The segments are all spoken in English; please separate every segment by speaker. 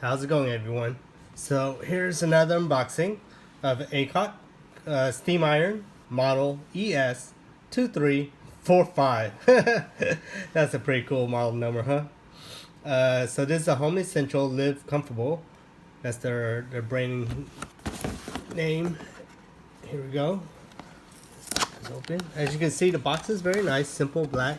Speaker 1: How's it going, everyone? So here's another unboxing of Aicok steam iron model ES2345. That's a pretty cool model number, huh? So this is a Home Essential Live Comfortable. That's their brand name. Here we go. It's open. As you can see, the box is very nice, simple black.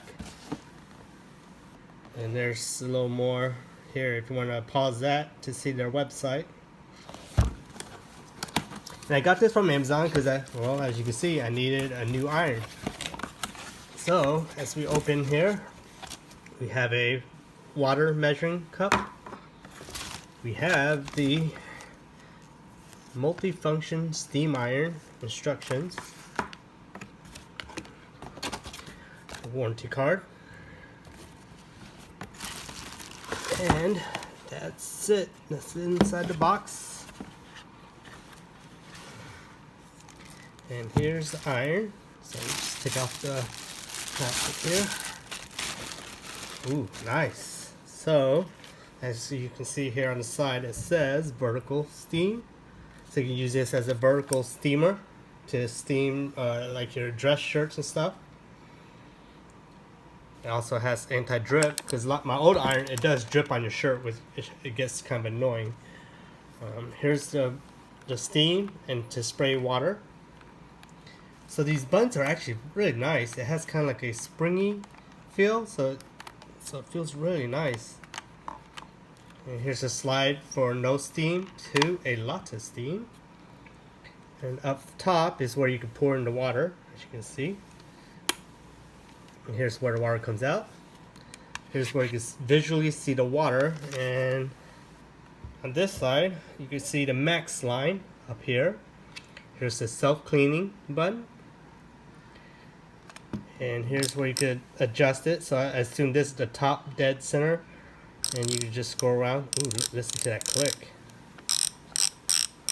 Speaker 1: And there's a little more here if you want to pause that to see their website. And I got this from Amazon because well, as you can see, I needed a new iron. So as we open here, we have a water measuring cup. We have the multifunction steam iron instructions, a warranty card, and that's it. That's inside the box. And here's the iron. So let's take off the plastic here. Ooh, nice. So as you can see here on the side, it says vertical steam. So you can use this as a vertical steamer to steam like your dress shirts and stuff. It also has anti-drip because my old iron, it does drip on your shirt, which it gets kind of annoying. Here's the steam and to spray water. So these buns are actually really nice. It has kind of like a springy feel, so it feels really nice. And here's a slide for no steam to a lot of steam. And up top is where you can pour in the water, as you can see. And here's where the water comes out. Here's where you can visually see the water. And on this side, you can see the max line up here. Here's the self-cleaning button. And here's where you could adjust it. So I assume this is the top dead center. And you can just go around. Ooh, listen to that click.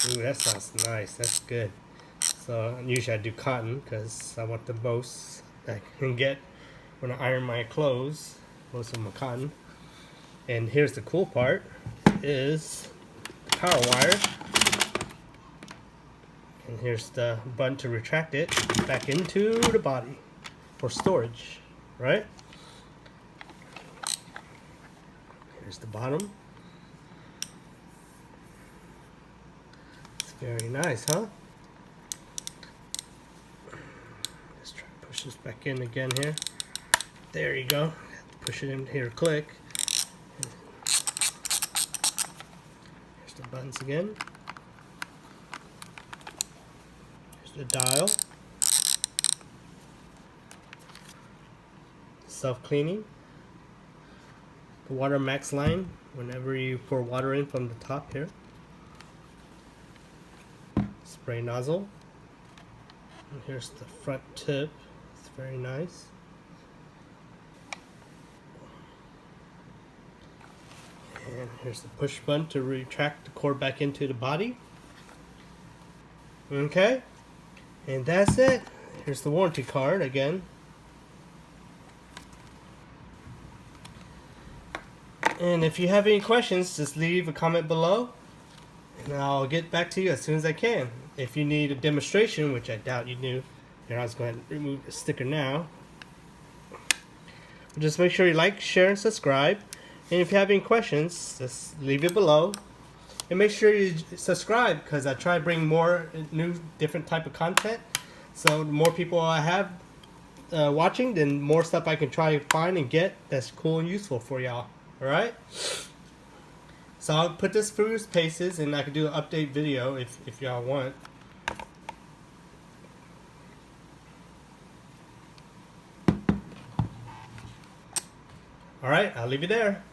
Speaker 1: Ooh, that sounds nice. That's good. So usually I do cotton because I want the most I can get when I iron my clothes. Most of them are cotton. And here's the cool part is the power wire. And here's the button to retract it back into the body for storage, right? Here's the bottom. It's very nice, huh? Let's try to push this back in again here. There you go. Push it in here, click. Here's the buttons again. Here's the dial. Self-cleaning. The water max line whenever you pour water in from the top here. Spray nozzle. And here's the front tip. It's very nice. And here's the push button to retract the cord back into the body. Okay, and that's it. Here's the warranty card again. And if you have any questions, just leave a comment below and I'll get back to you as soon as I can. If you need a demonstration, which I doubt you do, here, I'll just go ahead and remove the sticker now. Just make sure you like, share, and subscribe. And if you have any questions, just leave it below. And make sure you subscribe because I try to bring more new, different type of content. So the more people I have watching, then more stuff I can try to find and get that's cool and useful for y'all. Alright? So I'll put this through its paces and I can do an update video if y'all want. Alright, I'll leave you there.